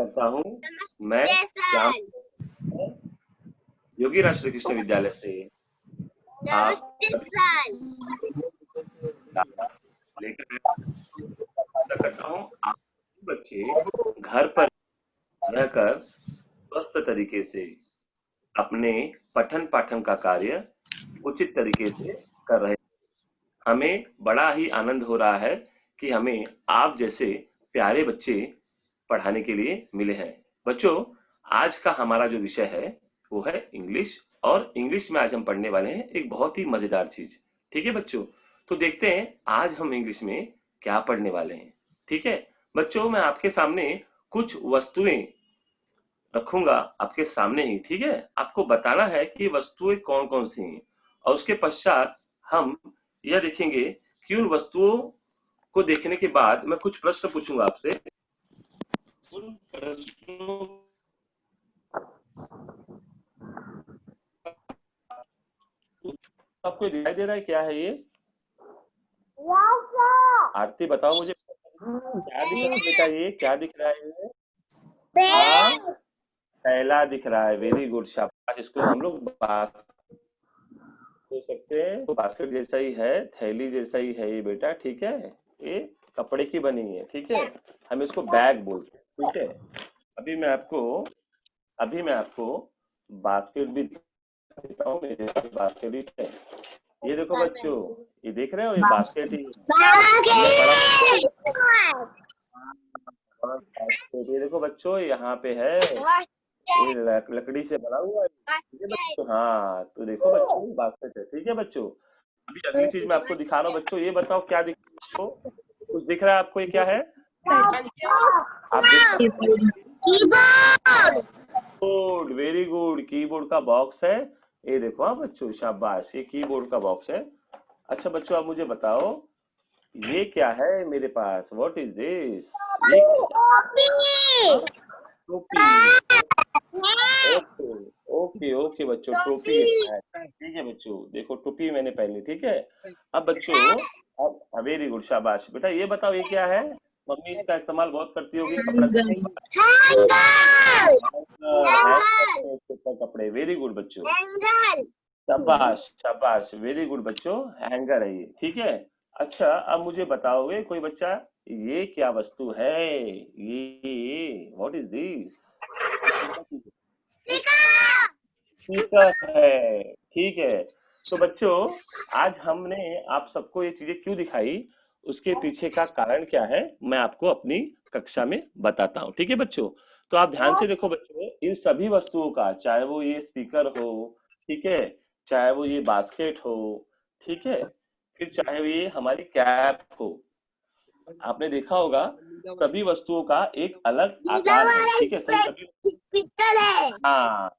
करता हूँ। मैं श्याम योगी राष्ट्रीय कृष्ण विद्यालय से आप लेकर आशा करता हूँ आप बच्चे घर पर रहकर स्वस्थ तरीके से अपने पठन पाठन का कार्य उचित तरीके से कर रहे हैं। हमें बड़ा ही आनंद हो रहा है कि हमें आप जैसे प्यारे बच्चे पढ़ाने के लिए मिले हैं। बच्चों, आज का हमारा जो विषय है वो है इंग्लिश, और इंग्लिश में आज हम पढ़ने वाले हैं एक बहुत ही मजेदार चीज। ठीक है बच्चों, तो देखते हैं आज हम इंग्लिश में क्या पढ़ने वाले हैं। ठीक है बच्चों, मैं आपके सामने कुछ वस्तुएं रखूंगा आपके सामने ही। ठीक है, आपको बताना है कि ये वस्तुएं कौन कौन सी हैं, और उसके पश्चात हम यह देखेंगे कि उन वस्तुओं को देखने के बाद मैं कुछ प्रश्न पूछूंगा आपसे। उन प्रश्नों आपको दिखाई दे रहा है क्या है ये? आरती बताओ मुझे, क्या दिख रहा है बेटा? ये क्या दिख रहा है? ये हाँ, थैला दिख रहा है। वेरी गुड, शाबाश। इसको हम लोग बोल सकते हैं, तो बास्केट जैसा ही है, थैली जैसा ही है ये बेटा। ठीक है, ये कपड़े की बनी है। ठीक है, हम इसको बैग बोलते हैं। ठीक है, अभी मैं आपको अभी मैं आपको बास्केट भी दिखा देता हूँ। मेरे पास बास्केट भी है। ये देखो बच्चों, ये देख रहे हो, ये बास्केट ही बास्केट। ये देखो बच्चों, यहाँ पे है, ये लकड़ी से बना हुआ है। ठीक है बच्चों, हाँ तो देखो बच्चों, बास्केट है। ठीक है बच्चों, अभी अगली चीज मैं आपको दिखा रहा हूँ। बच्चों ये बताओ क्या दिख रहा है आपको? कुछ दिख रहा है आपको? ये क्या है? आप देख सकते हैं, कीबोर्ड। वेरी गुड, कीबोर्ड का बॉक्स है। ये देखो, हाँ बच्चों, शाबाश, ये कीबोर्ड का बॉक्स है। अच्छा बच्चों, आप मुझे बताओ ये क्या है मेरे पास? What is this? ये हाँ, टोपी। ओके ओके ओके बच्चों, टोपी है। ठीक है बच्चों, देखो टोपी मैंने पहनी। ठीक है, अब बच्चों, अब वेरी गुड, शाबाश बेटा। ये बताओ ये क्या है? मम्मी इसका इस्तेमाल बहुत करती होगी कपड़ा धोने के बाद। हैंग करते हैं इसके ऊपर कपड़े। वेरी गुड बच्चों, शाबाश शाबाश, वेरी गुड बच्चों, हैंगर है ये। ठीक है, अच्छा अब मुझे बताओगे कोई बच्चा, ये क्या वस्तु है? ये व्हाट इज दिस? स्पीकर है। ठीक है, तो बच्चों आज हमने आप सबको ये चीजें क्यों दिखाई, उसके पीछे का कारण क्या है, मैं आपको अपनी कक्षा में बताता हूँ। ठीक है बच्चों, तो आप ध्यान से देखो बच्चों, इन सभी वस्तुओं का, चाहे वो ये स्पीकर हो, ठीक है, चाहे वो ये बास्केट हो, ठीक है, फिर चाहे वो ये हमारी कैप हो, आपने देखा होगा सभी वस्तुओं का एक अलग आकार है। ठीक है, सभी हाँ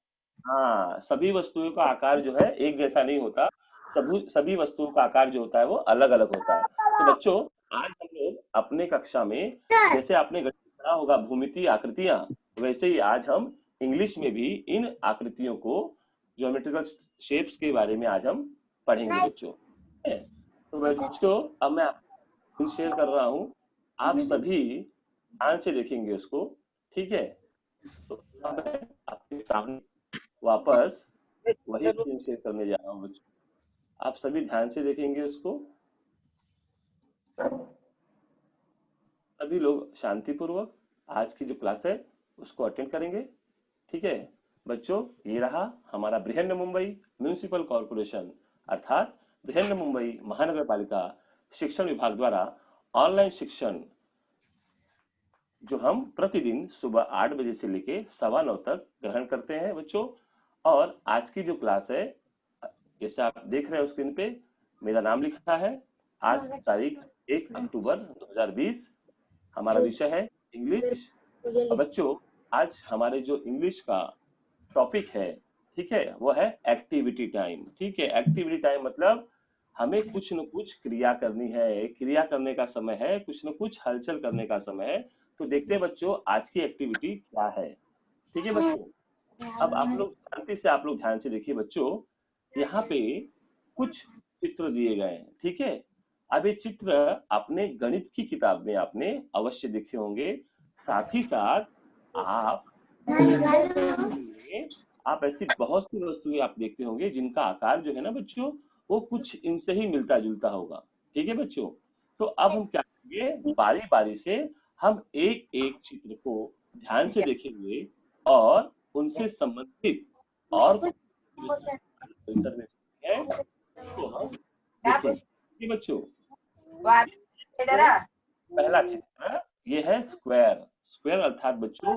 हाँ, सभी वस्तुओं का आकार जो है एक जैसा नहीं होता। सभी सभी वस्तुओं का आकार जो होता है वो अलग अलग होता है। तो बच्चों आज हम लोग अपने कक्षा में, जैसे आपने गणित में पढ़ा होगा भूमितीय आकृतियां, वैसे ही आज हम इंग्लिश में भी इन आकृतियों को, ज्योमेट्रिकल शेप्स के बारे में आज हम पढ़ेंगे बच्चों। ठीक है? तो बच्चों अब मैं आपको शेयर कर रहा हूँ, आप सभी ध्यान से देखेंगे उसको। ठीक है, तो अब मैं आपके सामने वापस वही स्क्रीन शेयर करने जा रहा हूँ बच्चों। आप सभी ध्यान से देखेंगे उसको। सभी लोग शांतिपूर्वक आज की जो क्लास है उसको अटेंड करेंगे। ठीक है बच्चों, ये रहा हमारा बृहन मुंबई म्यूनिसिपल कॉर्पोरेशन, अर्थात बृहन मुंबई महानगर पालिका शिक्षण विभाग द्वारा ऑनलाइन शिक्षण, जो हम प्रतिदिन सुबह 8 बजे से लेके 9:15 तक ग्रहण करते हैं बच्चों। और आज की जो क्लास है, जैसे आप देख रहे हो स्क्रीन पे, मेरा नाम लिखा है। आज तारीख 1 अक्टूबर 2020, हमारा विषय है इंग्लिश। और बच्चों आज हमारे जो इंग्लिश का टॉपिक है, ठीक है, वो है एक्टिविटी टाइम। ठीक है, एक्टिविटी टाइम मतलब हमें कुछ न कुछ क्रिया करनी है, क्रिया करने का समय है, कुछ न कुछ हलचल करने का समय है। तो देखते हैं बच्चों आज की एक्टिविटी क्या है। ठीक है बच्चों, अब आप लोग शांति से, आप लोग ध्यान से देखिए बच्चों, यहाँ पे कुछ चित्र दिए गए हैं। ठीक है, अब ये चित्र आपने गणित की किताब में आपने अवश्य देखे होंगे। साथ ही साथ आप आप ऐसी बहुत सी वस्तुएं आप देखते होंगे जिनका आकार जो है ना बच्चों, वो कुछ इनसे ही मिलता जुलता होगा। ठीक है बच्चों, तो अब हम क्या करेंगे, बारी बारी से हम एक एक चित्र को ध्यान से देखेंगे और उनसे संबंधित और परिसर में है तो हम देखेंगे। ठीक है बच्चों, पहला चित्र ये है स्क्वायर। स्क्वायर अर्थात बच्चों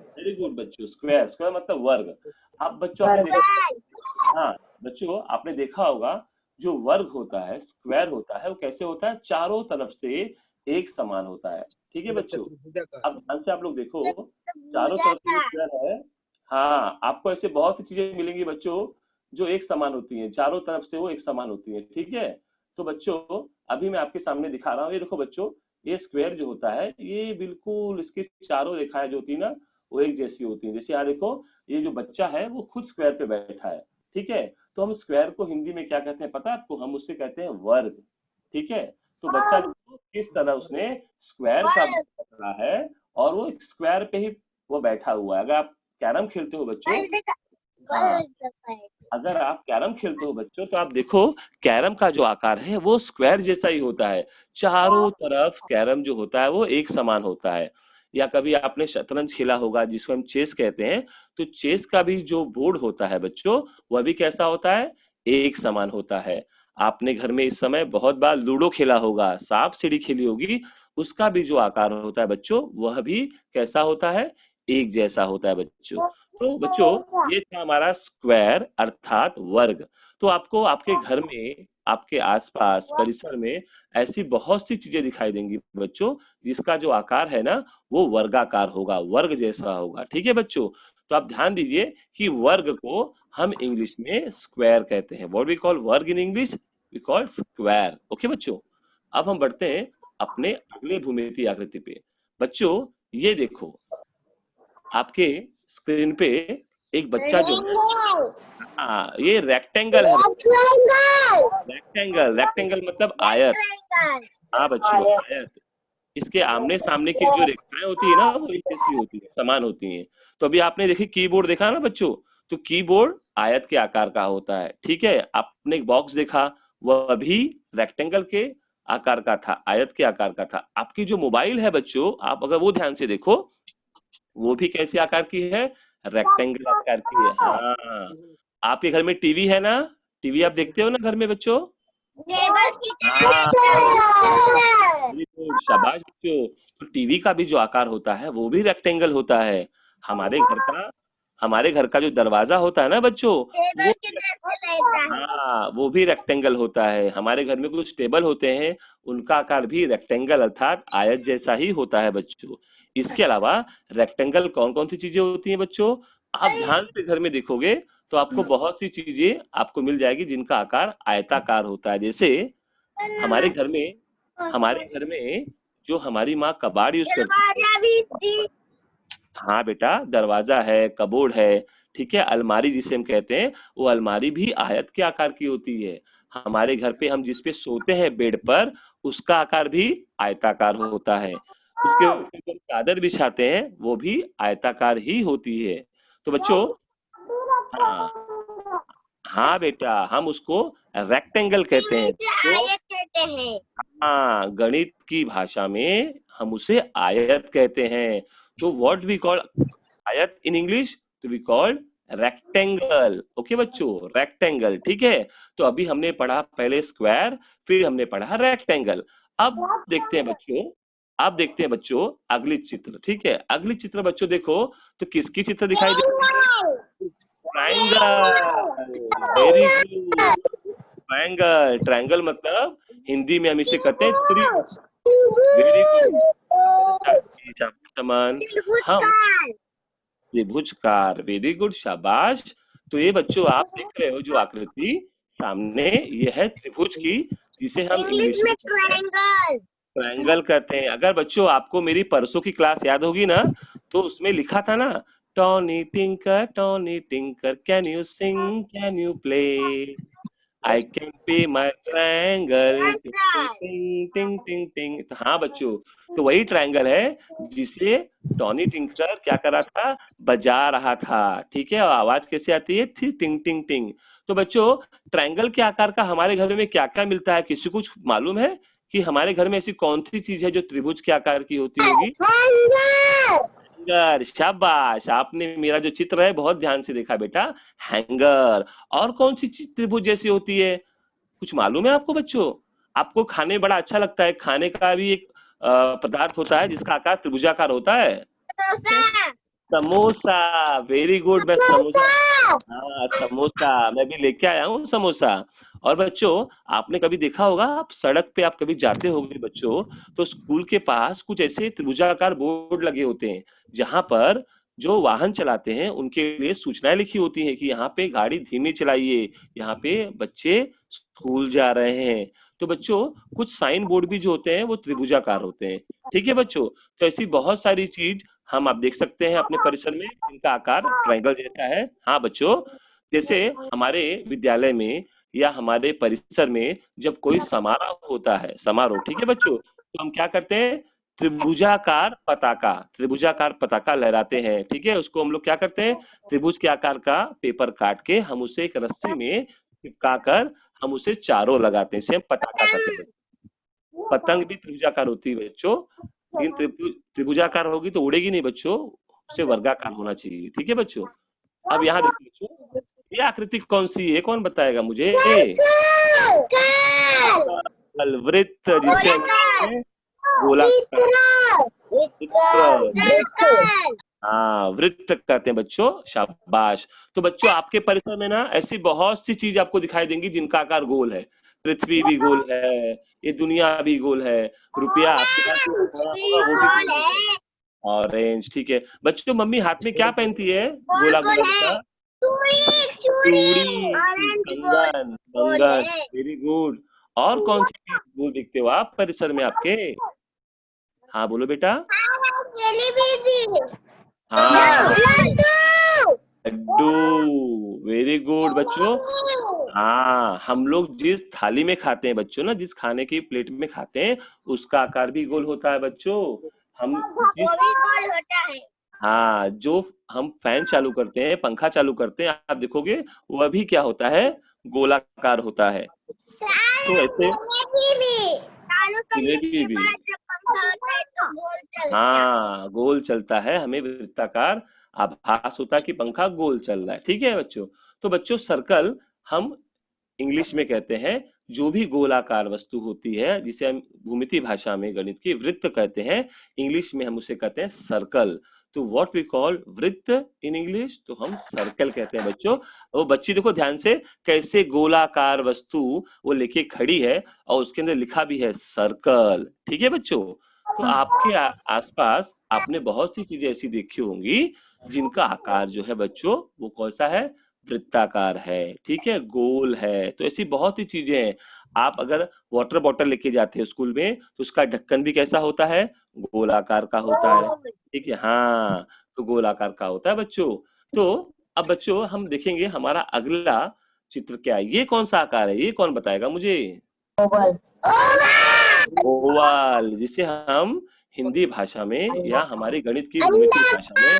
वेरी गुड बच्चों, स्क्वायर, स्क्वायर मतलब वर्ग। अब बच्चों आपने देखा, हाँ बच्चों आपने देखा होगा, जो वर्ग होता है, स्क्वायर होता है, वो कैसे होता है, चारों तरफ से एक समान होता है। ठीक है बच्चों, अब ध्यान से आप लोग देखो, चारों तरफ से स्क्वायर है। हाँ, आपको ऐसे बहुत सी चीजें मिलेंगी बच्चों जो एक समान होती हैं, चारों तरफ से वो एक समान होती हैं। ठीक है, तो बच्चों अभी मैं आपके सामने दिखा रहा हूँ, ये देखो बच्चों, ये स्क्वायर जो होता है ये बिल्कुल इसके चारों रेखाएं जो होती है ना, वो एक जैसी होती है। जैसे यहाँ देखो, ये जो बच्चा है वो खुद स्क्वायर पे बैठा है। ठीक है, तो हम स्क्वायर को हिंदी में क्या कहते हैं पता है आपको, हम उससे कहते हैं वर्ग। ठीक है, तो बच्चा देखो किस तरह उसने स्क्वायर का वर्ग पकड़ा है और वो एक स्क्वायर पे ही वो बैठा हुआ है। अगर आप कैरम खेलते हो बच्चों, हाँ, अगर आप कैरम खेलते हो बच्चों तो आप देखो कैरम का जो आकार है वो स्क्वायर जैसा ही होता है। चारों तरफ कैरम जो होता है वो एक समान होता है। या कभी आपने शतरंज खेला होगा जिसको हम चेस कहते हैं, तो चेस का भी जो बोर्ड होता है बच्चों, वह भी कैसा होता है, एक समान होता है। आपने घर में इस समय बहुत बार लूडो खेला होगा, सांप सीढ़ी खेली होगी, उसका भी जो आकार होता है बच्चों वह भी कैसा होता है, एक जैसा होता है बच्चों। तो बच्चों ये था हमारा स्क्वायर अर्थात वर्ग। तो आपको आपके घर में, आपके आसपास परिसर में ऐसी बहुत सी चीजें दिखाई देंगी बच्चों जिसका जो आकार है ना वो वर्गाकार होगा, वर्ग जैसा होगा। ठीक है बच्चों, तो आप ध्यान दीजिए कि वर्ग को हम इंग्लिश में स्क्वायर कहते हैं। व्हाट वी कॉल वर्ग in English, we call square. Okay बच्चों, अब हम बढ़ते हैं अपने अगले भूमिति आकृति पे। बच्चों ये देखो, आपके स्क्रीन पे एक बच्चा जो है, हाँ ये रेक्टेंगल है। रेक्टेंगल, रेक्टेंगल मतलब आयत। हाँ बच्चों आयत, इसके आमने सामने की जो रेखाएं होती है ना वो एक जैसी होती है, समान होती हैं। तो अभी आपने देखी कीबोर्ड देखा ना बच्चों, तो कीबोर्ड आयत के आकार का होता है। ठीक है, आपने एक बॉक्स देखा, वह भी रेक्टेंगल के आकार का था, आयत के आकार का था। आपकी जो मोबाइल है बच्चों, आप अगर वो ध्यान से देखो, वो भी कैसे आकार की है, रेक्टेंगल आकार की है। हाँ, आपके घर में टीवी है ना, टीवी आप देखते हो ना घर में बच्चों, हाँ बिल्कुल, शाबाश बच्चों। तो टीवी का भी जो आकार होता है वो भी रेक्टेंगल होता है। हमारे घर का, हमारे घर का जो दरवाजा होता है ना बच्चों, वो हाँ वो भी रेक्टेंगल होता है। हमारे घर में कुछ टेबल होते हैं, उनका आकार भी रेक्टेंगल अर्थात आयत जैसा ही होता है बच्चों। इसके अलावा रेक्टेंगल कौन कौन सी चीजें होती हैं बच्चों, आप ध्यान से घर में देखोगे तो आपको बहुत सी चीजें आपको मिल जाएगी जिनका आकार आयताकार होता है। जैसे हमारे घर में, हमारे घर में जो हमारी माँ कबाड़ यूज करती है, हाँ बेटा दरवाजा है, कबोर्ड है, ठीक है, अलमारी जिसे हम कहते हैं, वो अलमारी भी आयत के आकार की होती है। हमारे घर पे हम जिस पे सोते हैं बेड पर, उसका आकार भी आयताकार होता है। उसके ऊपर चादर बिछाते हैं वो भी आयताकार ही होती है। तो बच्चों, हाँ हाँ बेटा, हम उसको रेक्टेंगल कहते हैं। तो हाँ, गणित की भाषा में हम उसे आयत कहते हैं। तो व्हाट वी कॉल आयत इन इंग्लिश, तो वी कॉल्ड रेक्टेंगल। ओके बच्चों, रेक्टेंगल। ठीक है, तो अभी हमने पढ़ा पहले स्क्वायर, फिर हमने पढ़ा रेक्टेंगल। अब देखते हैं बच्चों, अब देखते हैं बच्चों अगली चित्र। ठीक है, अगली चित्र बच्चों देखो, तो किसकी चित्र दिखाई दे रही है, triangle. Very good, triangle. Triangle मतलब हिंदी में हम इसे कहते हैं त्रिभुज। वेरी गुड समान, हम त्रिभुजकार। वेरी गुड, शाबाश। तो ये बच्चों आप देख रहे हो जो आकृति सामने, ये है त्रिभुज की, जिसे हम इंग्लिश में ट्रायंगल कहते हैं। अगर बच्चों आपको मेरी परसों की क्लास याद होगी ना, तो उसमें लिखा था ना, Tony tinker can you sing, can you play. I can pay my triangle, टिंग टिंग टिंग टिंग टिंग। तो हाँ बच्चों, तो वही ट्रायंगल है जिसे टॉनी टिंकर क्या कर रहा था, बजा रहा था। ठीक है, और आवाज कैसे आती है थी, टिंग टिंग टिंग। तो बच्चों, ट्रायंगल के आकार का हमारे घर में क्या क्या मिलता है, किसी को कुछ मालूम है कि हमारे घर में ऐसी कौन सी चीज है जो त्रिभुज के आकार की होती होगी? हैंगर, शाबाश, आपने मेरा जो चित्र है बहुत ध्यान से देखा बेटा, हैंगर। और कौन सी चीज त्रिभुज जैसी होती है, कुछ मालूम है आपको बच्चों? आपको खाने में बड़ा अच्छा लगता है, खाने का भी एक पदार्थ होता है जिसका आकार त्रिभुजाकार होता है। समोसा, वेरी गुड, मैं समोसा, हाँ समोसा, मैं भी लेके आया हूँ समोसा। और बच्चों, आपने कभी देखा होगा, आप सड़क पे आप कभी जाते होंगे बच्चों, तो स्कूल के पास कुछ ऐसे त्रिभुजाकार बोर्ड लगे होते हैं जहां पर जो वाहन चलाते हैं उनके लिए सूचनाएं लिखी होती हैं कि यहाँ पे गाड़ी धीमी चलाइए, यहाँ पे बच्चे स्कूल जा रहे हैं। तो बच्चों, कुछ साइन बोर्ड भी जो होते हैं वो त्रिभुजाकार होते हैं। ठीक है बच्चों, तो ऐसी बहुत सारी चीज हम आप देख सकते हैं अपने परिसर में, इनका आकार ट्रायंगल जैसा है। हाँ बच्चों, जैसे हमारे विद्यालय में या हमारे परिसर में जब कोई समारोह होता है, समारोह, ठीक है बच्चों, तो हम क्या करते हैं, त्रिभुजाकार पताका लहराते हैं। ठीक है, उसको हम लोग क्या करते हैं, त्रिभुज के आकार का पेपर काट के हम उसे एक रस्सी में चिपका कर हम उसे चारों लगाते हैं, इसे हम पताका कहते हैं। पतंग भी त्रिभुजाकार होती है बच्चों, लेकिन त्रिभुजाकार होगी तो उड़ेगी नहीं बच्चों, उसे वर्गाकार होना चाहिए। ठीक है बच्चों, अब यहाँ देखो बच्चों, ये आकृति कौन सी है, कौन बताएगा मुझे? वृत्त, जिसे हम कहते हैं गोलाकार, वृत्त। हाँ, वृत्त कहते हैं बच्चों, शाबाश। तो बच्चों, आपके परिसर में ना ऐसी बहुत सी चीज आपको दिखाई देंगी जिनका आकार गोल है। पृथ्वी भी गोल है, ये दुनिया भी गोल है, रुपया आपके पास जो पड़ा होगा वो भी गोल है। ऑरेंज, ठीक है बच्चों। मम्मी हाथ में क्या पहनती है, गोला गोला सा? चूड़ी, कंगन, कंगन, वेरी गुड। और कौन सी चीज गोल देखते हो आप परिसर में आपके? हाँ बोलो बेटा। हाँ, लड्डू, वेरी गुड बच्चों। हाँ, हम लोग जिस थाली में खाते हैं बच्चों ना, जिस खाने की प्लेट में खाते हैं, उसका आकार भी गोल होता है बच्चों। हम जिस, हाँ, जो हम फैन चालू करते हैं, पंखा चालू करते हैं, आप देखोगे वह भी क्या होता है, गोलाकार होता है। तो ऐसे जिलेबी भी, हाँ गोल चलता है, हमें वृत्ताकार आभास होता है कि पंखा गोल चल रहा है। ठीक है बच्चों, तो बच्चों सर्कल हम इंग्लिश में कहते हैं जो भी गोलाकार वस्तु होती है, जिसे हम भूमिति भाषा में गणित की वृत्त कहते हैं, इंग्लिश में हम उसे कहते हैं सर्कल। तो व्हाट वी कॉल वृत्त इन इंग्लिश, तो हम सर्कल कहते हैं बच्चों। वो बच्ची देखो ध्यान से, कैसे गोलाकार वस्तु वो लेके खड़ी है और उसके अंदर लिखा भी है सर्कल। ठीक है बच्चों, तो आपके आसपास आपने बहुत सी चीजें ऐसी देखी होंगी जिनका आकार जो है बच्चों वो कैसा है, वृत्ताकार है। ठीक है, गोल है। तो ऐसी बहुत ही चीजें हैं। आप अगर वाटर बॉटल लेके जाते हैं स्कूल में तो उसका ढक्कन भी कैसा होता है, गोलाकार का होता है। ठीक है, हाँ, तो गोलाकार का होता है बच्चों। तो अब बच्चों हम देखेंगे हमारा अगला चित्र क्या है, ये कौन सा आकार है, ये कौन बताएगा मुझे? ओवल, जिसे हम हिंदी भाषा में या हमारी गणित की भूमिति भाषा में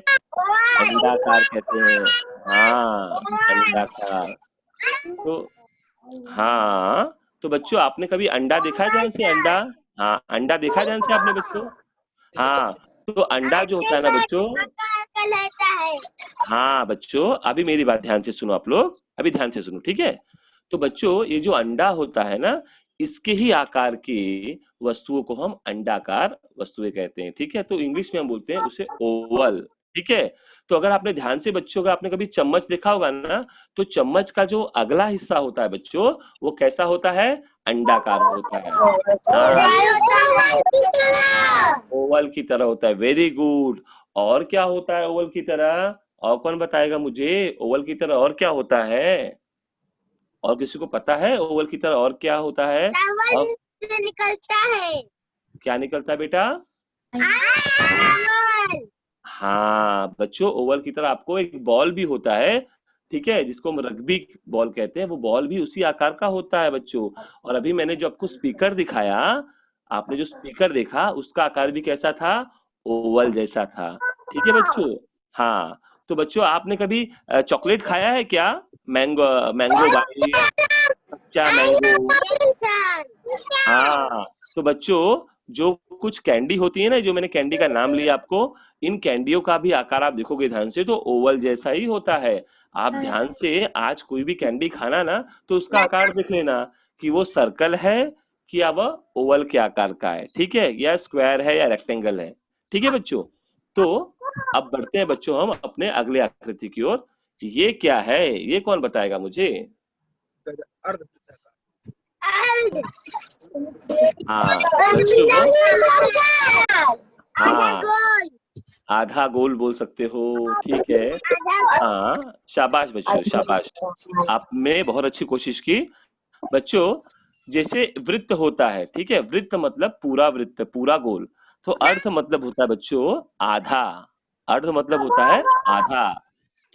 अंडाकार कहते हैं। हाँ, अंडाकार। तो हाँ, तो बच्चों आपने कभी अंडा देखा है ध्यान से, अंडा? हाँ, अंडा देखा है ध्यान से आपने बच्चों? हाँ, तो अंडा जो होता है ना बच्चों, हाँ बच्चों, अभी मेरी बात ध्यान से सुनो आप लोग, अभी ध्यान से सुनो, ठीक है? तो बच्चों, ये जो अंडा होता है ना, इसके ही आकार की वस्तुओं को हम अंडाकार वस्तुएं कहते हैं। ठीक है, तो इंग्लिश में हम बोलते हैं उसे ओवल। ठीक है, तो अगर आपने ध्यान से बच्चों का आपने कभी चम्मच देखा होगा ना, तो चम्मच का जो अगला हिस्सा होता है बच्चों, वो कैसा होता है, अंडाकार होता है। हाँ, ओवल की तरह होता है, वेरी गुड। और क्या होता है ओवल की तरह, और कौन बताएगा मुझे, ओवल की तरह और क्या होता है? और किसी को पता है ओवल की तरह और क्या होता है? और निकलता है, क्या निकलता है बेटा? चावल। हाँ बच्चों, ओवल की तरह आपको एक बॉल भी होता है ठीक है, जिसको हम रग्बी बॉल कहते हैं, वो बॉल भी उसी आकार का होता है बच्चों। और अभी मैंने जो आपको स्पीकर दिखाया, आपने जो स्पीकर देखा उसका आकार भी कैसा था, ओवल जैसा था। ठीक है बच्चों। हाँ, तो बच्चों आपने कभी चॉकलेट खाया है क्या? मैंगो, मैंगो बाइट, कच्चा मैंगो। हाँ, तो बच्चों जो कुछ कैंडी होती है ना, जो मैंने कैंडी का नाम लिया आपको, इन कैंडियों का भी आकार आप देखोगे ध्यान से तो ओवल जैसा ही होता है। आप ध्यान से आज कोई भी कैंडी खाना ना, तो उसका आकार देख लेना कि वो सर्कल है कि या वह ओवल के आकार का है, ठीक है, या स्क्वायर है या रेक्टेंगल है। ठीक है बच्चों। तो अब बढ़ते हैं बच्चों हम अपने अगले आकृति की ओर। ये क्या है, ये कौन बताएगा मुझे? हाँ बच्चों, हाँ, आधा गोल बोल सकते हो, ठीक है। हाँ, शाबाश बच्चों, शाबाश। आपने बहुत अच्छी कोशिश की। बच्चों, जैसे वृत्त होता है, ठीक है, वृत्त मतलब पूरा वृत्त, पूरा गोल। तो अर्ध मतलब होता है बच्चों आधा। अर्ध मतलब होता है आधा।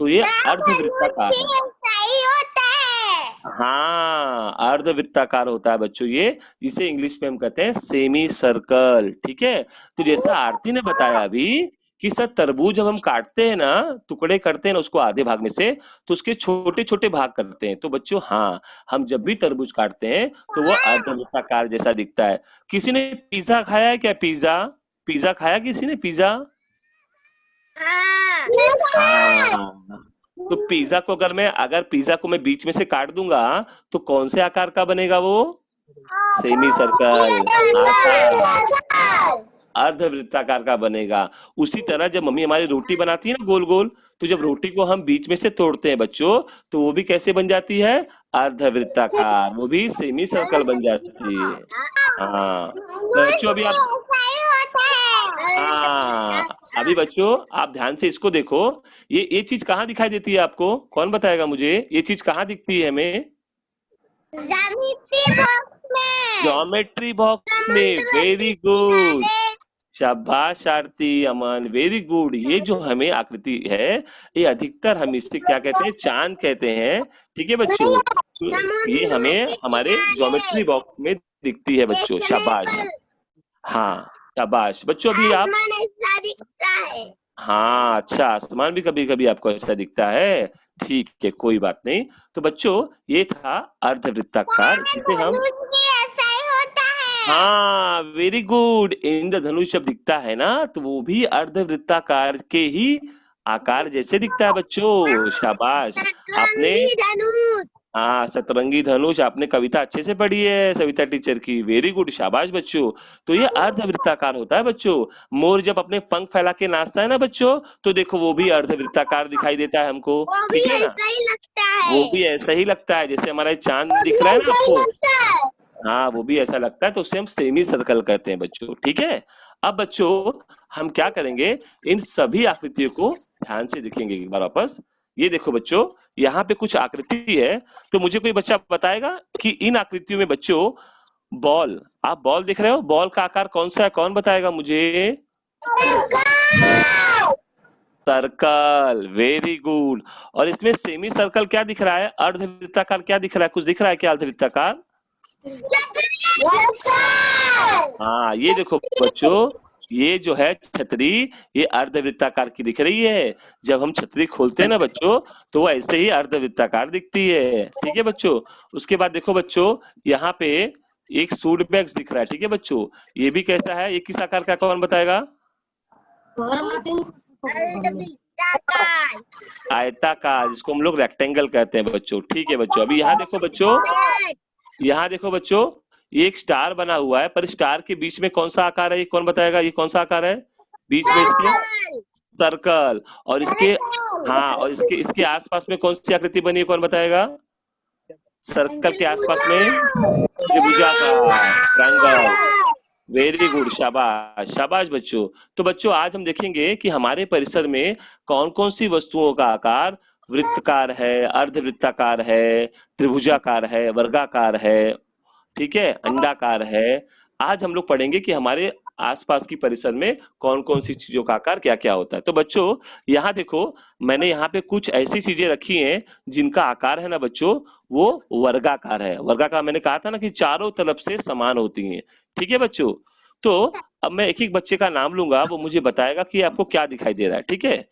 तो ये अर्धवृत्ताकार है। सही होता है। हाँ, अर्धवृत्ताकार होता है बच्चों ये, जिसे इंग्लिश में हम कहते हैं सेमी सर्कल। ठीक है। तो जैसा आरती ने बताया अभी कि सर तरबूज जब हम काटते हैं ना, टुकड़े करते हैं ना उसको आधे भाग में से, तो उसके छोटे छोटे भाग करते हैं। तो बच्चों हाँ, हम जब भी तरबूज काटते हैं तो वह अर्धवृत्ताकार जैसा दिखता है। किसी ने पिज्जा खाया है क्या? पिज्जा, पिज्जा खाया किसी ने पिज्जा? हाँ, तो पिज्जा को अगर पिज्जा को मैं बीच में से काट दूंगा तो कौन से आकार का बनेगा वो? सेमी सर्कल, आधा, अर्धवृत्ताकार का बनेगा। उसी तरह जब मम्मी हमारी रोटी बनाती है ना गोल गोल, तो जब रोटी को हम बीच में से तोड़ते हैं बच्चों, तो वो भी कैसे बन जाती है? अर्धवृत्ताकार, वो भी सेमी सर्कल बन जाती है। हाँ, तो बच्चों अभी आप, हाँ, अभी बच्चों आप ध्यान से इसको देखो। ये चीज कहाँ दिखाई देती है आपको? कौन बताएगा मुझे ये चीज कहाँ दिखती है हमें? ज्यामिति बॉक्स में। ज्योमेट्री बॉक्स में, वेरी गुड। शाबाश आरती, अमन, वेरी गुड। ये जो हमें आकृति है, ये अधिकतर हम इससे क्या कहते हैं? चांद कहते हैं। ठीक है बच्चों। तो ये समुद्र में हमें के हमारे किनारे ज्योमेट्री बॉक्स में दिखती है बच्चों। देखने शाबाश। पर हाँ, शाबाश बच्चों। अभी आप, आसमान ऐसा दिखता है। हाँ अच्छा, आसमान भी कभी कभी आपको ऐसा दिखता है। ठीक है, कोई बात नहीं। तो बच्चों ये था अर्धवृत्ताकार, जिसे हम, धनुष भी ऐसा ही होता है। हाँ वेरी गुड, इंद्रधनुष जब दिखता है ना तो वो भी अर्धवृत्ताकार के ही आकार जैसे दिखता है बच्चों। शाबाश। आपने, सतरंगी धनुष। हाँ सतरंगी धनुष, आपने कविता अच्छे से पढ़ी है सविता टीचर की, वेरी गुड, शाबाश बच्चों। तो ये अर्धवृत्ताकार होता है बच्चों। मोर जब अपने पंख फैला के नाचता है ना बच्चों, तो देखो वो भी अर्धवृत्ताकार दिखाई देता है हमको। वो भी ठीक है ना? ऐसा ही लगता वो है। भी ऐसा ही लगता है जैसे हमारा चांद वो भी दिख रहा है ना ऐसा ही आपको। लगता है। हाँ, वो भी ऐसा लगता है, तो उसे हम सेमी सर्कल कहते हैं बच्चों। ठीक है। अब बच्चों हम क्या करेंगे, इन सभी आकृतियों को ध्यान से देखेंगे एक बार वापस। ये देखो बच्चों, यहाँ पे कुछ आकृति है, तो मुझे कोई बच्चा बताएगा कि इन आकृतियों में बच्चों, बॉल, आप बॉल देख रहे हो, बॉल का आकार कौन सा है? कौन बताएगा मुझे? Circle, very good. और इसमें सेमी सर्कल क्या दिख रहा है? अर्धवृत्ताकार क्या दिख रहा है? कुछ दिख रहा है क्या अर्धवृत्ताकार? हाँ, ये देखो बच्चों, ये जो है छतरी, ये अर्धवृत्ताकार की दिख रही है। जब हम छतरी खोलते हैं ना बच्चों, तो वो ऐसे ही अर्धवृत्ताकार दिखती है। ठीक है बच्चों। उसके बाद देखो बच्चों, यहाँ पे एक सूट बैग दिख रहा है। ठीक है बच्चों, ये भी कैसा है? ये किस आकार का, कौन बताएगा? आयताकार, जिसको हम लोग रेक्टेंगल कहते हैं बच्चों। ठीक है बच्चों। अभी यहाँ देखो बच्चों, यहाँ देखो बच्चों, ये एक स्टार बना हुआ है, पर स्टार के बीच में कौन सा आकार है? ये कौन बताएगा? ये कौन सा आकार है बीच में इसके? सर्कल। और इसके, हाँ, और इसके इसके आसपास में कौन सी आकृति बनी है? कौन बताएगा? सर्कल के आसपास में त्रिभुजाकार, ट्रायंगल। वेरी गुड, शाबाश, शाबाश बच्चों। तो बच्चों आज हम देखेंगे कि हमारे परिसर में कौन कौन सी वस्तुओं का आकार वृत्तकार है, अर्धवृत्ताकार है, त्रिभुजाकार है, वर्गाकार है, ठीक है, अंडाकार है। आज हम लोग पढ़ेंगे कि हमारे आसपास की परिसर में कौन कौन सी चीजों का आकार क्या क्या होता है। तो बच्चों यहाँ देखो, मैंने यहाँ पे कुछ ऐसी चीजें रखी हैं जिनका आकार है ना बच्चों, वो वर्गाकार है। वर्गाकार मैंने कहा था ना कि चारों तरफ से समान होती हैं। ठीक है बच्चों। तो अब मैं एक एक बच्चे का नाम लूंगा, वो मुझे बताएगा कि आपको क्या दिखाई दे रहा है। ठीक है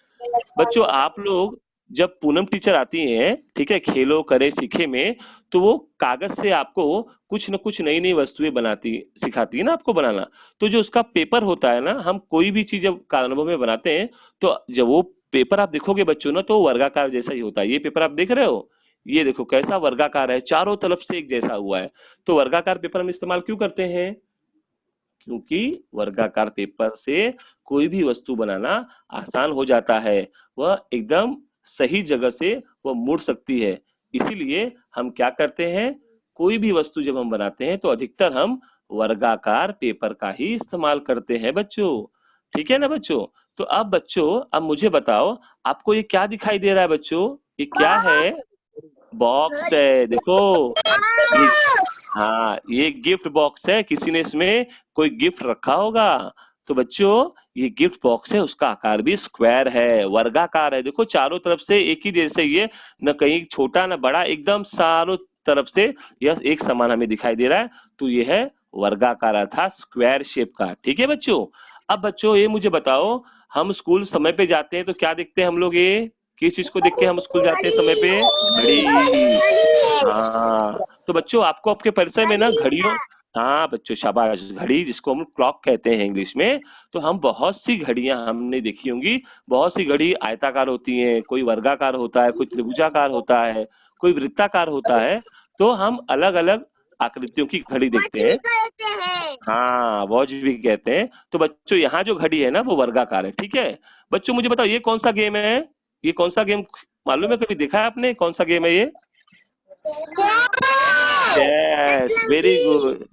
बच्चों, आप लोग जब पूनम टीचर आती हैं, ठीक है, खेलो करे सीखे में, तो वो कागज से आपको कुछ न कुछ नई नई वस्तुएं बनाती सिखाती है ना आपको बनाना। तो जो उसका पेपर होता है ना, हम कोई भी चीज जब कार्यानुभव में बनाते हैं, तो जब वो पेपर आप देखोगे बच्चों ना, तो वो वर्गाकार जैसा ही होता है। ये पेपर आप देख रहे हो, ये देखो कैसा वर्गाकार है, चारों तरफ से एक जैसा हुआ है। तो वर्गाकार पेपर हम इस्तेमाल क्यों करते हैं? क्योंकि वर्गाकार पेपर से कोई भी वस्तु बनाना आसान हो जाता है, वह एकदम सही जगह से वह मुड़ सकती है। इसीलिए हम क्या करते हैं, कोई भी वस्तु जब हम बनाते हैं तो अधिकतर हम वर्गाकार पेपर का ही इस्तेमाल करते हैं बच्चों। ठीक है ना बच्चों? तो अब बच्चों, अब मुझे बताओ, आपको ये क्या दिखाई दे रहा है बच्चों? ये क्या है? बॉक्स है, देखो ये। हाँ, ये गिफ्ट बॉक्स है, किसी ने इसमें कोई गिफ्ट रखा होगा। तो बच्चों ये गिफ्ट बॉक्स है, उसका आकार भी स्क्वायर है, वर्गाकार है। देखो चारों तरफ से एक ही जैसे, ये न कहीं छोटा न बड़ा, एकदम चारों तरफ से यह एक समान हमें दिखाई दे रहा है। तो ये है वर्गाकार अर्थात स्क्वायर शेप का। ठीक है बच्चों। अब बच्चों ये मुझे बताओ, हम स्कूल समय पे जाते हैं तो क्या देखते हैं हम लोग? ये किस चीज को देख के हम स्कूल जाते हैं समय पे? घड़ी। हाँ, तो बच्चों आपको आपके परिसर में ना घड़ियों, हाँ बच्चों शाबाश, घड़ी जिसको हम क्लॉक कहते हैं इंग्लिश में, तो हम बहुत सी घड़ियां हमने देखी होंगी। बहुत सी घड़ी आयताकार होती हैं, कोई वर्गाकार होता है, कोई त्रिभुजाकार होता है, कोई वृत्ताकार होता है। तो हम अलग अलग आकृतियों की घड़ी देखते हैं। हाँ, वॉच भी कहते हैं। तो बच्चों यहाँ जो घड़ी है ना, वो वर्गाकार है। ठीक है बच्चों, मुझे बताओ ये कौन सा गेम है? ये कौन सा गेम मालूम है? कभी देखा है आपने? कौन सा गेम है ये? Chess, very good.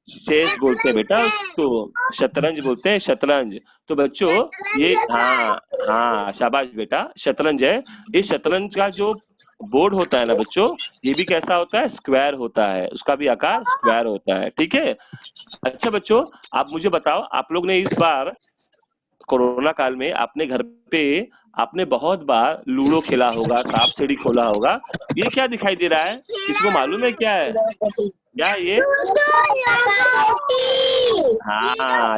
चेस बोलते हैं बेटा उसको, शतरंज बोलते हैं, शतरंज। तो बच्चों ये, हाँ हाँ शाबाश बेटा, शतरंज है। ये शतरंज का जो बोर्ड होता है ना बच्चों, ये भी कैसा होता है? स्क्वायर होता है, उसका भी आकार स्क्वायर होता है। ठीक है। अच्छा बच्चों, आप मुझे बताओ, आप लोग ने इस बार कोरोना काल में अपने घर पे आपने बहुत बार लूडो खेला होगा, सांप सीढ़ी खोला होगा। ये क्या दिखाई दे रहा है? किसी को मालूम है क्या है? क्या ये? हाँ,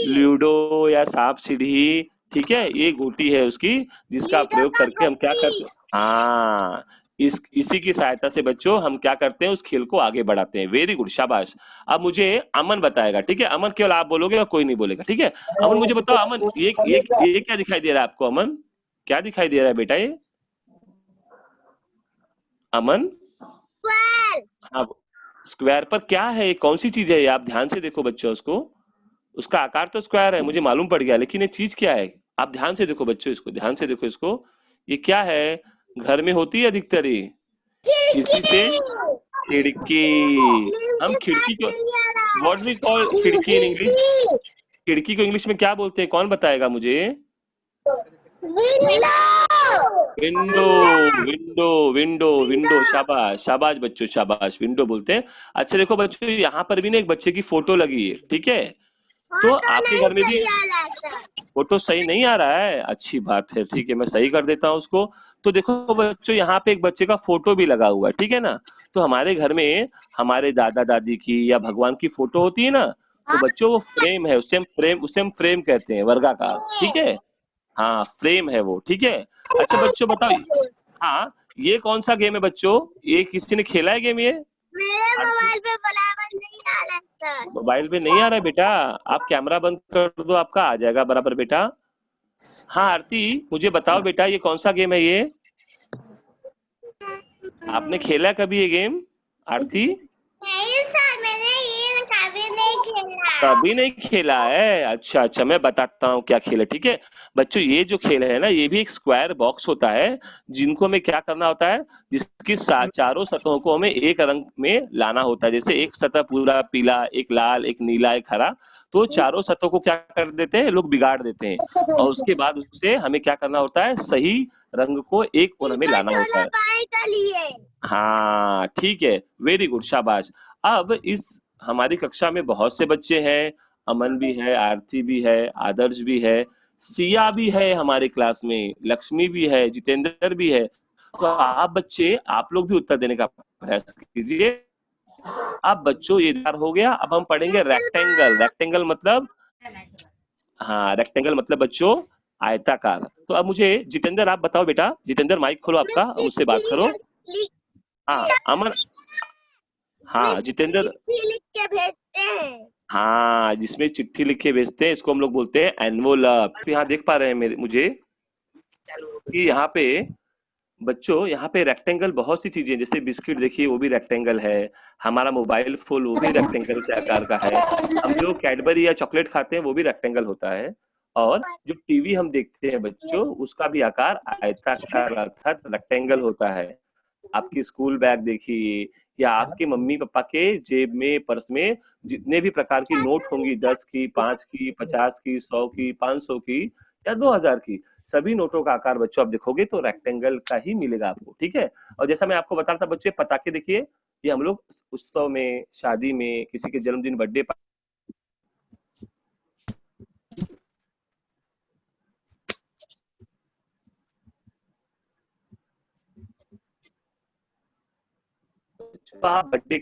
लूडो या सांप सीढ़ी। ठीक है, ये गोटी है उसकी, जिसका प्रयोग करके हम क्या करते हैं? हाँ, इसी की सहायता से बच्चों हम क्या करते हैं, उस खेल को आगे बढ़ाते हैं। वेरी गुड, शाबाश। अब मुझे अमन बताएगा। ठीक है अमन, केवल आप बोलोगे और कोई नहीं बोलेगा। ठीक है अमन, मुझे बताओ अमन, ये क्या दिखाई दे रहा है आपको? अमन, क्या दिखाई दे रहा है बेटा ये? अमन, हाँ, स्क्वायर पर क्या है? ये कौन सी चीज है? ये आप ध्यान से देखो बच्चों उसको। उसका आकार तो स्क्वायर है, मुझे मालूम पड़ गया, लेकिन ये चीज क्या है? आप ध्यान से देखो बच्चों, इसको ध्यान से देखो इसको। ये क्या है? घर में होती है अधिकतर ये, इसी से खिड़की। हम खिड़की को व्हाट वी कॉल खिड़की इन इंग्लिश? खिड़की को इंग्लिश में क्या बोलते हैं? कौन बताएगा मुझे? विंडो। विंडो, विंडो, विंडो, शाबाश शाबाश बच्चों, शाबाश, विंडो बोलते हैं। अच्छा देखो बच्चों, यहाँ पर भी ना एक बच्चे की फोटो लगी है। ठीक है, तो आपके घर में भी फोटो सही नहीं आ रहा है? अच्छी बात है, ठीक है, मैं सही कर देता हूँ उसको। तो देखो बच्चों, यहाँ पे एक बच्चे का फोटो भी लगा हुआ है। ठीक है ना? तो हमारे घर में हमारे दादा दादी की या भगवान की फोटो होती है ना, तो बच्चों वो फ्रेम है, उसे हम फ्रेम कहते हैं, वर्गाकार। ठीक है, हाँ फ्रेम है वो। ठीक है। अच्छा बच्चों बताओ, हाँ, ये कौन सा गेम है बच्चों? ये किसी ने खेला है गेम ये? मेरे मोबाइल पे बराबर नहीं आ रहा है सर। मोबाइल पे नहीं आ रहा है बेटा? आप कैमरा बंद कर दो, आपका आ जाएगा बराबर बेटा। हाँ आरती, मुझे बताओ बेटा, ये कौन सा गेम है ये? आपने खेला है कभी ये गेम आरती? नहीं सर, मैंने ये कभी नहीं खेला। कभी नहीं खेला है? अच्छा अच्छा, मैं बताता हूँ क्या खेल है। ठीक है बच्चों, ये जो खेल है ना, ये भी एक स्क्वायर बॉक्स होता है, जिनको हमें क्या करना होता है, जिसकी चारों सतहों को हमें एक रंग में लाना होता है। जैसे एक सतह पूरा पीला, एक लाल, एक नीला, एक हरा, तो चारों सतहों को क्या कर देते हैं लोग? बिगाड़ देते हैं, और उसके बाद उससे हमें क्या करना होता है? सही रंग को एक ओर हमें लाना होता है। हाँ ठीक है, वेरी गुड, शाबाश। अब इस हमारी कक्षा में बहुत से बच्चे हैं, अमन भी है, आरती भी है, आदर्श भी है, सिया भी है हमारे क्लास में, लक्ष्मी भी है, जितेंद्र भी है। तो आप बच्चे, आप लोग भी उत्तर देने का प्रयास कीजिए। अब बच्चों ये हो गया, अब हम पढ़ेंगे रेक्टेंगल। रेक्टेंगल मतलब, हाँ रेक्टेंगल मतलब बच्चों आयताकार। तो अब मुझे जितेंद्र आप बताओ बेटा, जितेंद्र माइक खोलो आपका और मुझसे बात करो। हाँ अमन, हाँ जितेंद्र, लिख के भेजते हैं। हाँ जिसमें चिट्ठी लिख के भेजते हैं, इसको हम लोग बोलते हैं एनवोलप। तो यहाँ देख पा रहे हैं मेरे मुझे कि यहाँ पे बच्चों, यहाँ पे रेक्टेंगल बहुत सी चीजें, जैसे बिस्किट देखिए वो भी रेक्टेंगल है, हमारा मोबाइल फोन वो भी रेक्टेंगल के आकार का है, हम जो कैडबरी या चॉकलेट खाते हैं वो भी रेक्टेंगल होता है, और जो टीवी हम देखते हैं बच्चों उसका भी आकार आयताकार अर्थात रेक्टेंगल होता है। आपकी स्कूल बैग देखिए, या आपके मम्मी पापा के जेब में, पर्स में जितने भी प्रकार की नोट होंगी, 10 की, 5 की, 50 की, 100 की, 500 की या 2000 की, सभी नोटों का आकार बच्चों आप देखोगे तो रेक्टेंगल का ही मिलेगा आपको, ठीक है। और जैसा मैं आपको बता रहा था बच्चों, पटाखे देखिए, ये हम लोग उत्सव में, शादी में, किसी के जन्मदिन, बर्थडे, तो आप बर्थडे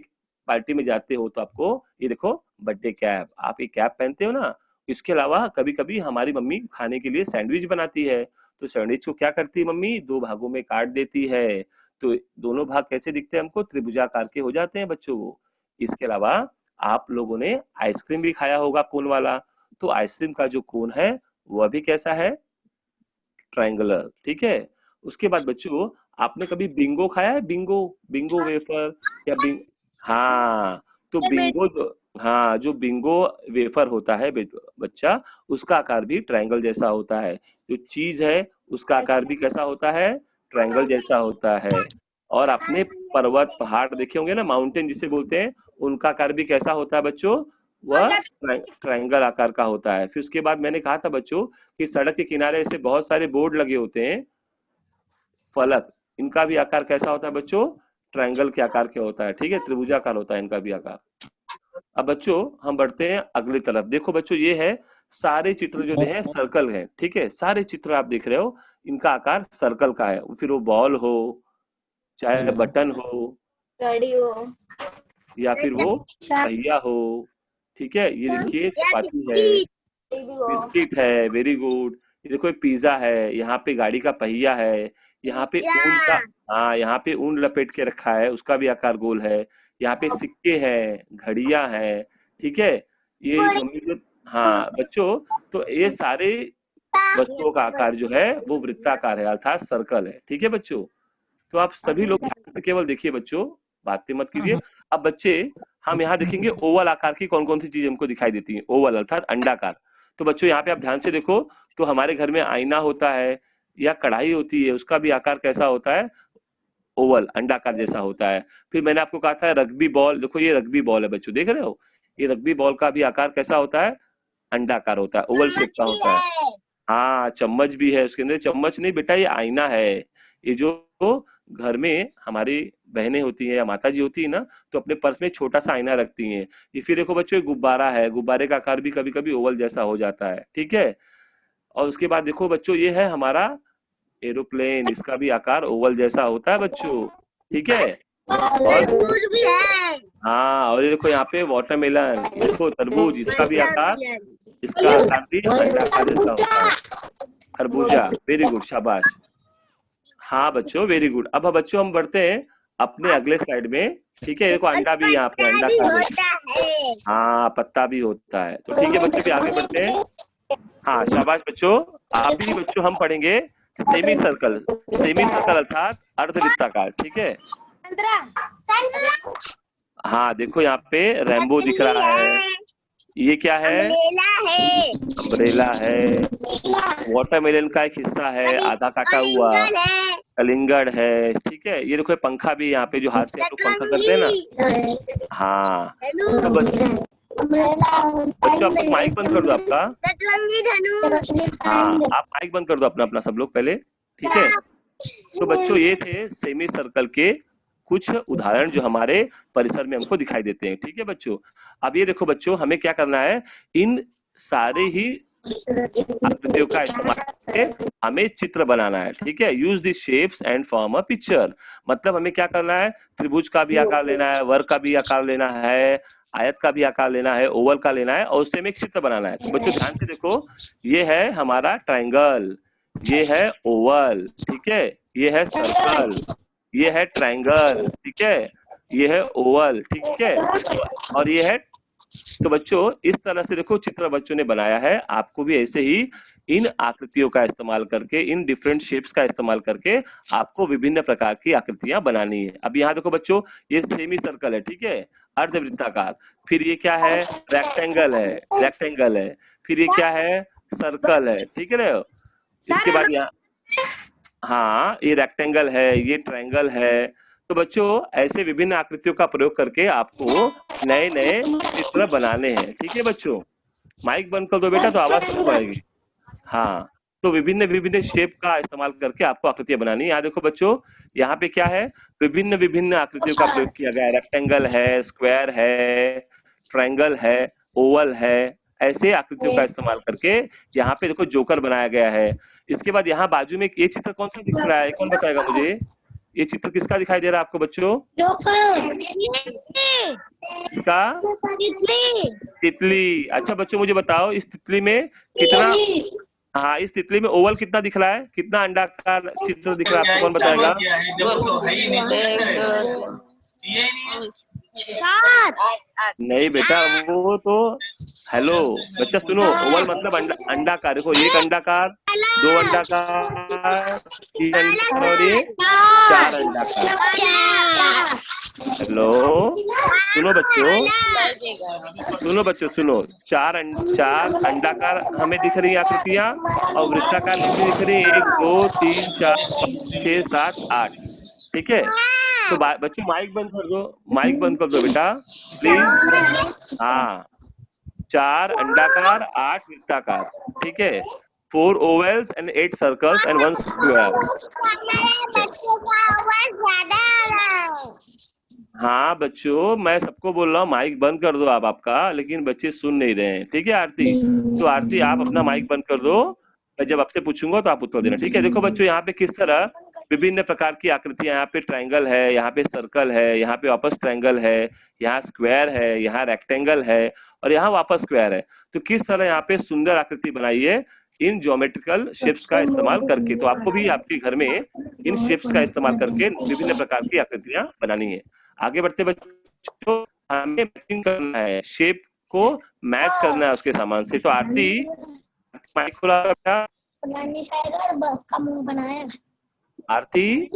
पार्टी में जाते हो तो आपको ये देखो बर्थडे कैप, आप ये कैप पहनते हो ना। इसके अलावा कभी कभी हमारी मम्मी खाने के लिए सैंडविच बनाती है, तो सैंडविच को क्या करती है मम्मी, दो भागों में काट देती है, तो दोनों भाग कैसे दिखते हैं हमको, त्रिभुजाकार के हो जाते हैं बच्चों वो। इसके अलावा आप लोगों ने आइसक्रीम भी खाया होगा कोन वाला, तो आइसक्रीम का जो कोन है वह भी कैसा है, ट्रायंगुलर, ठीक है। उसके बाद बच्चों, आपने कभी बिंगो खाया है, बिंगो, बिंगो वेफर या हाँ, तो बिंगो जो, हाँ जो बिंगो वेफर होता है बच्चा, उसका आकार भी ट्रायंगल जैसा होता है। जो चीज है उसका आकार भी कैसा होता है, ट्रायंगल जैसा होता है। और आपने पर्वत पहाड़ देखे होंगे ना, माउंटेन जिसे बोलते हैं, उनका आकार भी कैसा होता है बच्चों, वह ट्रायंगल आकार का होता है। फिर उसके बाद मैंने कहा था बच्चों कि सड़क के किनारे ऐसे बहुत सारे बोर्ड लगे होते हैं, फलक, इनका भी आकार कैसा होता है बच्चों, ट्रायंगल के आकार के होता है, ठीक है, त्रिभुजाकार होता है इनका भी आकार। अब बच्चों हम बढ़ते हैं अगली तरफ। देखो बच्चों ये है, सारे चित्र जो है सर्कल है, ठीक है, सारे चित्र आप देख रहे हो इनका आकार सर्कल का है, फिर वो बॉल हो, चाहे बटन हो, गाड़ी हो, या फिर वो पहिया हो, ठीक है। ये देखिए चपाती है, बिस्किट है, वेरी गुड। ये देखो पिज्जा है, यहाँ पे गाड़ी का पहिया है, यहाँ पे ऊन का, हाँ यहाँ पे ऊन लपेट के रखा है, उसका भी आकार गोल है। यहाँ पे सिक्के हैं, घड़ियां हैं, ठीक है। ये मम्मी जो, हाँ बच्चों, तो ये सारे वस्तुओं का आकार जो है वो वृत्ताकार है अर्थात सर्कल है, ठीक है बच्चों। तो आप सभी लोग ध्यान से केवल देखिए बच्चों, बातें मत कीजिए। अब बच्चे, हम यहाँ देखेंगे ओवल आकार की कौन कौन सी चीजें हमको दिखाई देती हैं, ओवल अर्थात अंडाकार। तो बच्चों यहाँ पे आप ध्यान से देखो, तो हमारे घर में आईना होता है या कढ़ाई होती है, उसका भी आकार कैसा होता है, ओवल, अंडाकार जैसा होता है। फिर मैंने आपको कहा था रग्बी बॉल, देखो ये रग्बी बॉल है बच्चों, देख रहे हो, ये रग्बी बॉल का भी आकार कैसा होता है, अंडाकार होता है, ओवल शेप का होता है। हाँ चम्मच भी है उसके अंदर, चम्मच नहीं बेटा ये आईना है। ये जो घर में हमारी बहनें होती हैं या माता जी होती है ना, तो अपने पर्स में छोटा सा आईना रखती हैं। ये फिर देखो बच्चों, ये गुब्बारा है, गुब्बारे का आकार भी कभी कभी ओवल जैसा हो जाता है, ठीक है। और उसके बाद देखो बच्चों, ये है हमारा एरोप्लेन, इसका भी आकार ओवल जैसा होता है बच्चों, ठीक है। और भी है, हाँ, और ये देखो यहाँ पे वाटरमेलन, देखो तरबूज, इसका आकार भी अंडाकार जैसा होता है। खरबूजा, वेरी गुड, शाबाश। हाँ बच्चों वेरी गुड। अब बच्चों हम बढ़ते हैं अपने अगले साइड में, ठीक है। देखो अंडा भी यहाँ पे अंडाकार जैसा, हाँ पत्ता भी होता है। तो ठीक है बच्चों, भी आगे बढ़ते हैं। हाँ शाबाश बच्चों। अभी बच्चों हम पढ़ेंगे सेमी सर्कल। सेमी सर्कल अर्थात अर्धवृत्ताकार, ठीक है। हाँ देखो यहाँ पे रेनबो दिख रहा है, ये क्या है, अम्ब्रेला है, वाटरमेलन का एक हिस्सा है आधा काटा हुआ, कलिंगड़ है, ठीक है। ये देखो पंखा भी यहाँ पे, जो हाथ से हम लोग पंखा करते हैं ना, हाँ। तो बच्चों आप माइक बंद कर दो आपका, हाँ आप माइक बंद कर दो अपना अपना सब लोग पहले, ठीक है। तो बच्चों ये थे सेमी सर्कल के कुछ उदाहरण जो हमारे परिसर में हमको दिखाई देते हैं। ठीक है बच्चों, अब ये देखो बच्चों, हमें क्या करना है, इन सारे ही आकृतियों का इस्तेमाल करके हमें चित्र बनाना है। ठीक है, use this shapes and form a picture. मतलब हमें क्या करना है, त्रिभुज का भी आकार लेना है, वर्ग का भी आकार लेना है, आयत का भी आकार लेना है, ओवल का लेना है, और उससे हमें एक चित्र बनाना है। तो बच्चों ध्यान से देखो, ये है हमारा ट्रायंगल, ये है ओवल, ठीक है, ये है सर्कल, ये है ट्रायंगल, ठीक है, ये है ओवल, ठीक है, और ये है। तो बच्चों इस तरह से देखो चित्र बच्चों ने बनाया है, आपको भी ऐसे ही इन आकृतियों का इस्तेमाल करके, इन डिफरेंट शेप्स का इस्तेमाल करके आपको विभिन्न प्रकार की आकृतियां बनानी है। अब यहाँ देखो बच्चों, ये सेमी सर्कल है, ठीक है, अर्धवृत्ताकार, फिर ये क्या है, रेक्टेंगल है, रेक्टेंगल है, फिर ये क्या है, सर्कल है, ठीक है ना। इसके बाद यहाँ, हाँ ये रेक्टेंगल है, ये ट्रायंगल है। तो बच्चों ऐसे विभिन्न आकृतियों का प्रयोग करके आपको नए नए चित्र बनाने हैं। ठीक है बच्चों, माइक बंद कर दो बेटा तो आवाज समझ आएगी। हाँ, तो विभिन्न विभिन्न शेप का इस्तेमाल करके आपको आकृतियां बनानी है। यहाँ देखो बच्चों, यहाँ पे क्या है, विभिन्न विभिन्न आकृतियों का प्रयोग किया गया है, रेक्टेंगल है, स्क्वायर है, ट्रायंगल है, ओवल है, ऐसे आकृतियों का इस्तेमाल करके यहाँ पे देखो जोकर बनाया गया है। इसके बाद यहाँ बाजू में ये चित्र कौन सा दिख रहा है, कौन बताएगा मुझे, ये चित्र किसका दिखाई दे रहा है आपको बच्चों, इसका, तितली। अच्छा बच्चों मुझे बताओ, इस तितली में कितना, हाँ इस तितली में ओवल कितना दिख रहा है, कितना अंडा का चित्र दिख रहा है आपको, कौन बताएगा। नहीं बेटा, वो तो, हेलो बच्चा सुनो, ओवल मतलब अंडाकार। देखो एक अंडाकार, दो अंडाकार, तीन अंडाकार और ये चार अंडाकार। हेलो सुनो बच्चों, सुनो बच्चों सुनो, चार अंडाकार हमें दिख रही है आकृतियां, और वृत्ताकार कितनी दिख रही है, 1 2 3 4 5 6 7 8। ठीक है, तो बच्चों माइक बंद कर दो, माइक बंद कर दो बेटा प्लीज। हाँ, 4 अंडाकार, 8 वृत्ताकार, ठीक है, 4 ovals and 8 circles and 1 square। हाँ बच्चों, मैं सबको बोल रहा हूँ माइक बंद कर दो आप आपका, लेकिन बच्चे सुन नहीं रहे हैं। ठीक है आरती, तो आरती आप अपना माइक बंद कर दो, मैं जब आपसे पूछूंगा तो आप उत्तर देना। ठीक है, देखो बच्चों यहाँ पे किस तरह विभिन्न प्रकार की आकृतियां, यहाँ पे ट्रायंगल है, यहाँ पे सर्कल है, यहाँ पे वापस ट्रायंगल है, यहाँ स्क्वायर है, यहाँ रेक्टेंगल है, और यहाँ वापस स्क्वायर है। तो किस तरह यहाँ पे सुंदर आकृति बनाई है इन ज्योमेट्रिकल शेप्स का इस्तेमाल करके। तो आपको भी आपके घर में इन शेप्स का इस्तेमाल करके विभिन्न प्रकार की आकृतियां बनानी है। आगे बढ़ते बच्चों, हमें मैचिंग करना है, शेप को मैच करना है उसके सामान से। तो आरती माइक खुला बेटा, बस का मुंह बनाया। आरती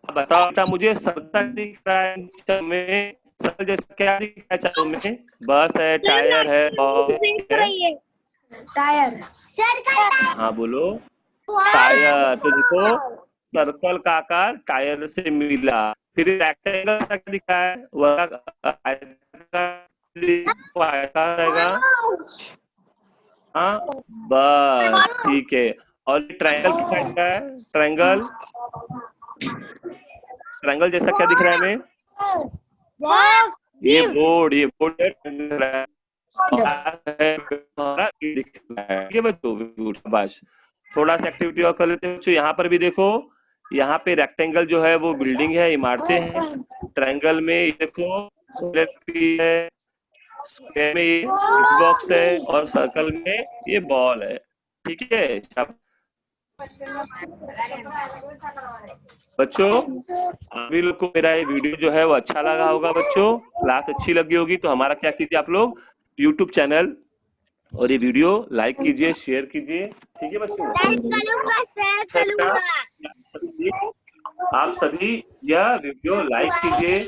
बताओ बेटा, मुझे सर्कल दिख रहा है में, सर्कल जैसा क्या दिख रहा है चारों में, बस है, टायर है, टायर, हाँ बोलो टायर। तो देखो सर्कल का आकार टायर से मिला। फिर रेक्टेंगल का क्या दिखा है, वह आएगा, हाँ बस ठीक है। और ट्रायंगल किस साइड का है, ट्रायंगल, ट्रायंगल जैसा क्या दिख रहा है हमें, ये बोर्ड, ये बोर्ड है, बच्चों शाबाश। थोड़ा सा एक्टिविटी और कर लेते हैं बच्चों। यहाँ पर भी देखो, यहाँ पे रेक्टेंगल जो है वो बिल्डिंग है, इमारतें हैं, ट्रायंगल में देखो है, स्क्वायर में ये बॉक्स है, और सर्कल में ये बॉल है। ठीक है बच्चों, अभी लोग को मेरा ये वीडियो जो है वो अच्छा लगा होगा बच्चों, क्लास अच्छी लगी होगी तो हमारा क्या कीजिए आप लोग, YouTube चैनल और ये वीडियो लाइक कीजिए, शेयर कीजिए। ठीक है बच्चों, आप सभी यह वीडियो लाइक कीजिए,